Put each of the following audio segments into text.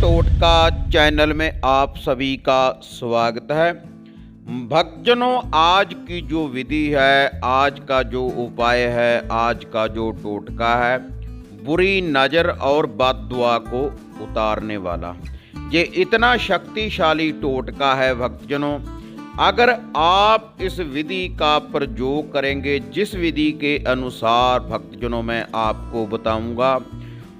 टोटका चैनल में आप सभी का स्वागत है। भक्तजनों, आज की जो विधि है, आज का जो उपाय है, आज का जो टोटका है, बुरी नज़र और बददुआ को उतारने वाला, ये इतना शक्तिशाली टोटका है भक्तजनों। अगर आप इस विधि का प्रयोग करेंगे, जिस विधि के अनुसार भक्तजनों मैं आपको बताऊंगा,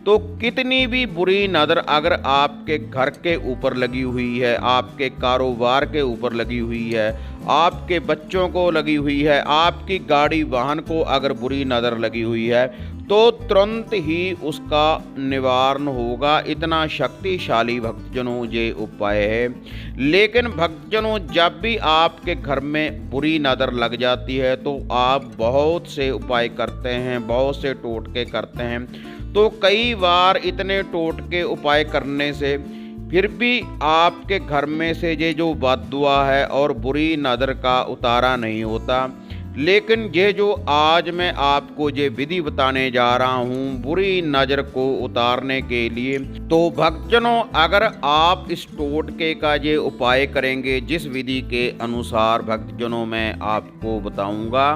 तो कितनी भी बुरी नज़र अगर आपके घर के ऊपर लगी हुई है, आपके कारोबार के ऊपर लगी हुई है, आपके बच्चों को लगी हुई है, आपकी गाड़ी वाहन को अगर बुरी नज़र लगी हुई है, तो तुरंत ही उसका निवारण होगा। इतना शक्तिशाली भक्तजनों ये उपाय है। लेकिन भक्तजनों, जब भी आपके घर में बुरी नज़र लग जाती है तो आप बहुत से उपाय करते हैं, बहुत से टोटके करते हैं, तो कई बार इतने टोटके उपाय करने से फिर भी आपके घर में से ये जो बददुआ है और बुरी नज़र का उतारा नहीं होता। लेकिन ये जो आज मैं आपको ये विधि बताने जा रहा हूँ बुरी नज़र को उतारने के लिए, तो भक्तजनों अगर आप इस टोटके का ये उपाय करेंगे, जिस विधि के अनुसार भक्तजनों मैं आपको बताऊँगा,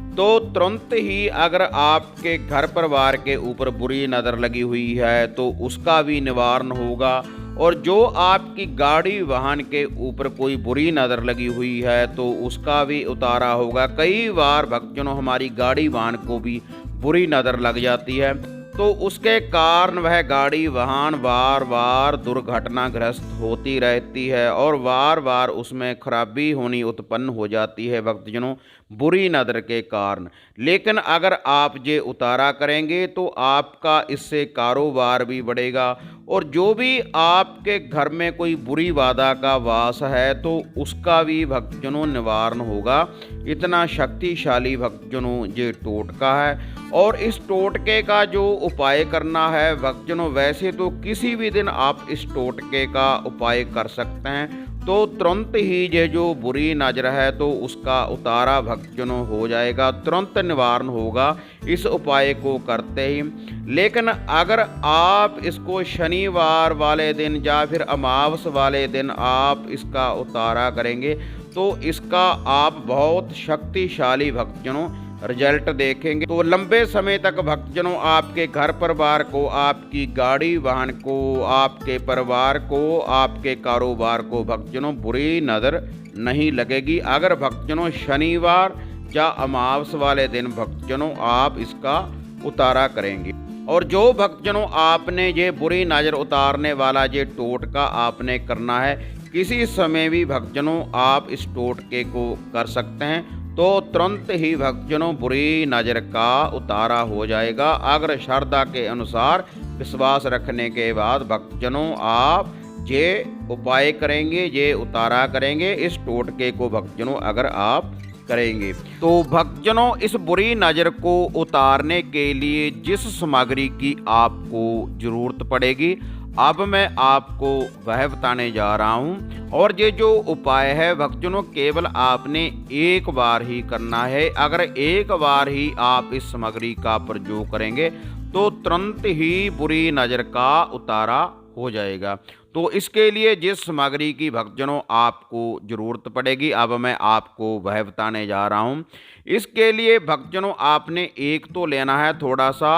तो तुरंत ही अगर आपके घर परिवार के ऊपर बुरी नज़र लगी हुई है तो उसका भी निवारण होगा। और जो आपकी गाड़ी वाहन के ऊपर कोई बुरी नज़र लगी हुई है तो उसका भी उतारा होगा। कई बार भक्तजनों हमारी गाड़ी वाहन को भी बुरी नज़र लग जाती है, तो उसके कारण वह गाड़ी वाहन बार बार दुर्घटनाग्रस्त होती रहती है और बार बार उसमें खराबी होनी उत्पन्न हो जाती है भक्तजनों, बुरी नज़र के कारण। लेकिन अगर आप ये उतारा करेंगे तो आपका इससे कारोबार भी बढ़ेगा और जो भी आपके घर में कोई बुरी बाधा का वास है तो उसका भी भक्तजनों निवारण होगा। इतना शक्तिशाली भक्तजनों ये टोटका है। और इस टोटके का जो उपाय करना है भक्तजनों, वैसे तो किसी भी दिन आप इस टोटके का उपाय कर सकते हैं, तो तुरंत ही ये जो बुरी नज़र है तो उसका उतारा भक्तजनों हो जाएगा, तुरंत निवारण होगा इस उपाय को करते ही। लेकिन अगर आप इसको शनिवार वाले दिन या फिर अमावस वाले दिन आप इसका उतारा करेंगे तो इसका आप बहुत शक्तिशाली भक्तजनों रिजल्ट देखेंगे। तो लंबे समय तक भक्तजनों आपके घर परिवार को, आपकी गाड़ी वाहन को, आपके परिवार को, आपके कारोबार को भक्तजनों बुरी नज़र नहीं लगेगी। अगर भक्तजनों शनिवार या अमावस वाले दिन भक्तजनों आप इसका उतारा करेंगे। और जो भक्तजनों आपने ये बुरी नज़र उतारने वाला ये टोटका आपने करना है, किसी समय भी भक्तजनों आप इस टोटके को कर सकते हैं, तो तुरंत ही भक्तजनों बुरी नज़र का उतारा हो जाएगा। अगर श्रद्धा के अनुसार विश्वास रखने के बाद भक्तजनों आप ये उपाय करेंगे, ये उतारा करेंगे, इस टोटके को भक्तजनों अगर आप करेंगे, तो भक्तजनों इस बुरी नज़र को उतारने के लिए जिस सामग्री की आपको ज़रूरत पड़ेगी अब मैं आपको वह बताने जा रहा हूँ। और ये जो उपाय है भक्तजनों केवल आपने एक बार ही करना है। अगर एक बार ही आप इस सामग्री का प्रयोग करेंगे तो तुरंत ही बुरी नज़र का उतारा हो जाएगा। तो इसके लिए जिस सामग्री की भक्तजनों आपको ज़रूरत पड़ेगी अब मैं आपको वह बताने जा रहा हूँ। इसके लिए भक्तजनों आपने एक तो लेना है थोड़ा सा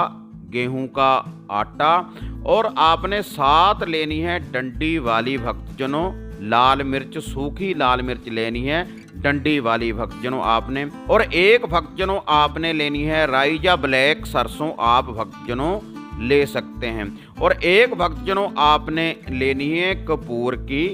गेहूं का आटा, और आपने साथ लेनी है डंडी वाली भक्तजनों लाल मिर्च, सूखी लाल मिर्च लेनी है डंडी वाली भक्तजनों आपने। और एक भक्तजनों आपने लेनी है राई या ब्लैक सरसों, आप भक्तजनों ले सकते हैं। और एक भक्तजनों आपने लेनी है कपूर की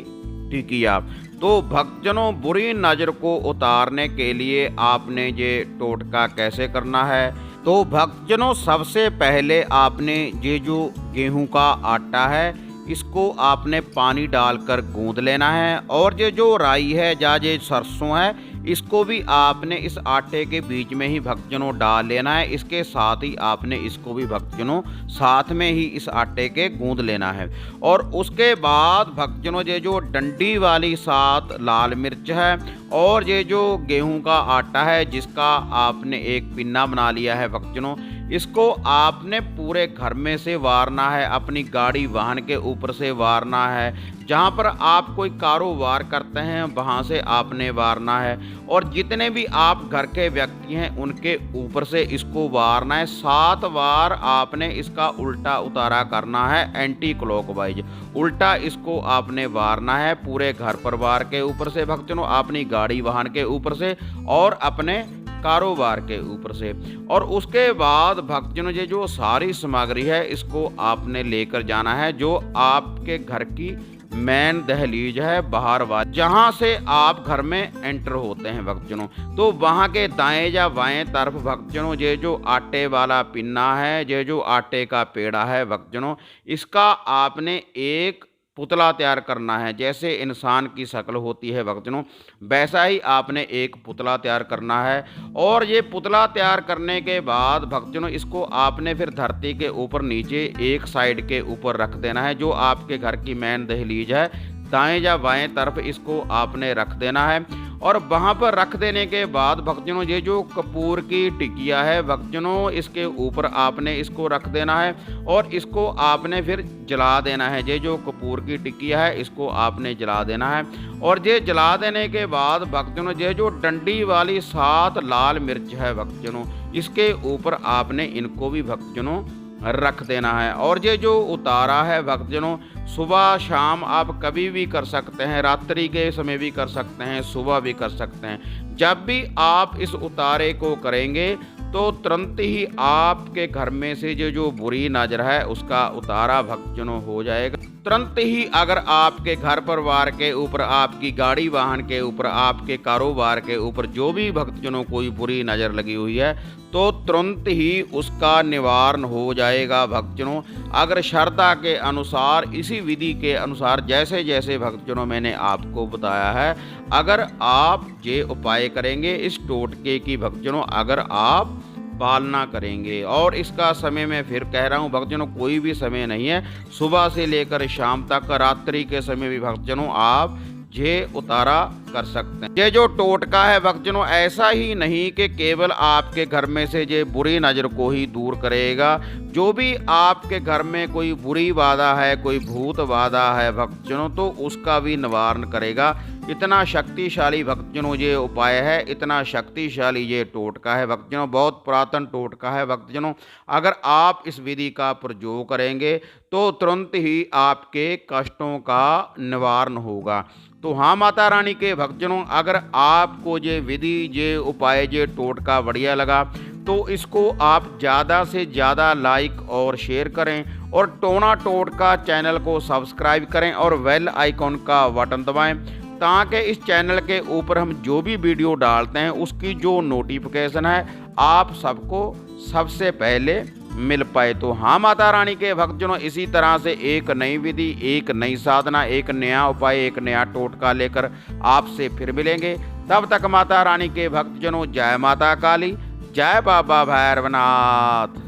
टिकिया। तो भक्तजनों बुरी नज़र को उतारने के लिए आपने ये टोटका कैसे करना है, तो भक्तजनों सबसे पहले आपने ये जो गेहूं का आटा है इसको आपने पानी डालकर गूंद लेना है। और ये जो राई है या ये सरसों है इसको भी आपने इस आटे के बीच में ही भक्तजनों डाल लेना है। इसके साथ ही आपने इसको भी भक्तजनों साथ में ही इस आटे के गूंद लेना है। और उसके बाद भक्तजनों ये जो डंडी वाली साथ लाल मिर्च है और ये जो गेहूं का आटा है जिसका आपने एक पिन्ना बना लिया है भक्तजनों, इसको आपने पूरे घर में से वारना है, अपनी गाड़ी वाहन के ऊपर से वारना है, जहाँ पर आप कोई कारोबार करते हैं वहाँ से आपने वारना है, और जितने भी आप घर के व्यक्ति हैं उनके ऊपर से इसको वारना है। 7 बार आपने इसका उल्टा उतारा करना है, एंटी क्लॉकवाइज उल्टा इसको आपने वारना है पूरे घर परिवार के ऊपर से भक्तजनों, अपनी गाड़ी वाहन के ऊपर से और अपने कारोबार के ऊपर से। और उसके बाद भक्तजनों ये जो सारी सामग्री है इसको आपने लेकर जाना है जो आपके घर की मेन दहलीज है बाहर वाली, जहां से आप घर में एंटर होते हैं भक्तजनों, तो वहां के दाएं या बाएं तरफ भक्तजनों ये जो आटे वाला पिन्ना है, ये जो आटे का पेड़ा है भक्तजनों, इसका आपने एक पुतला तैयार करना है। जैसे इंसान की शक्ल होती है भक्तजनों, वैसा ही आपने एक पुतला तैयार करना है। और ये पुतला तैयार करने के बाद भक्तजनों इसको आपने फिर धरती के ऊपर नीचे एक साइड के ऊपर रख देना है, जो आपके घर की मेन दहलीज है दाएं या बाएं तरफ इसको आपने रख देना है। और वहाँ पर रख देने के बाद भक्तजनों ये जो कपूर की टिकिया है भक्तजनों, इसके ऊपर आपने इसको रख देना है और इसको आपने फिर जला देना है। ये जो कपूर की टिकिया है इसको आपने जला देना है। और ये जला देने के बाद भक्तजनों ये जो डंडी वाली 7 लाल मिर्च है भक्तजनों, इसके ऊपर आपने इनको भी भक्तजनों रख देना है। और ये जो उतारा है भक्तजनों, सुबह शाम आप कभी भी कर सकते हैं, रात्रि के समय भी कर सकते हैं, सुबह भी कर सकते हैं। जब भी आप इस उतारे को करेंगे तो तुरंत ही आपके घर में से जो बुरी नज़र है उसका उतारा भक्तजनों हो जाएगा। तुरंत ही अगर आपके घर परिवार के ऊपर, आपकी गाड़ी वाहन के ऊपर, आपके कारोबार के ऊपर जो भी भक्तजनों कोई बुरी नज़र लगी हुई है तो तुरंत ही उसका निवारण हो जाएगा भक्तजनों। अगर श्रद्धा के अनुसार, इसी विधि के अनुसार जैसे जैसे भक्तजनों मैंने आपको बताया है, अगर आप ये उपाय करेंगे इस टोटके की भक्तजनों, अगर आप पालना करेंगे, और इसका समय मैं फिर कह रहा हूँ भक्तजनों कोई भी समय नहीं है, सुबह से लेकर शाम तक, रात्रि के समय भी भक्तजनों आप ये उतारा कर सकते हैं। ये जो टोटका है भक्तजनों ऐसा ही नहीं कि केवल आपके घर में से ये बुरी नज़र को ही दूर करेगा, जो भी आपके घर में कोई बुरी बाधा है, कोई भूत बाधा है भक्तजनों, तो उसका भी निवारण करेगा। इतना शक्तिशाली भक्तजनों ये उपाय है, इतना शक्तिशाली ये टोटका है भक्तजनों, बहुत पुरातन टोटका है भक्तजनों। अगर आप इस विधि का प्रयोग करेंगे तो तुरंत ही आपके कष्टों का निवारण होगा। तो हाँ माता रानी के भक्तजनों, अगर आपको ये विधि, ये उपाय, ये टोटका बढ़िया लगा तो इसको आप ज़्यादा से ज़्यादा लाइक और शेयर करें, और टोना टोटका चैनल को सब्सक्राइब करें और बेल आइकॉन का बटन दबाएं, ताकि इस चैनल के ऊपर हम जो भी वीडियो डालते हैं उसकी जो नोटिफिकेशन है आप सबको सबसे पहले मिल पाए। तो हाँ माता रानी के भक्तजनों, इसी तरह से एक नई विधि, एक नई साधना, एक नया उपाय, एक नया टोटका लेकर आपसे फिर मिलेंगे। तब तक माता रानी के भक्तजनों जय माता काली, जय बाबा भैरवनाथ।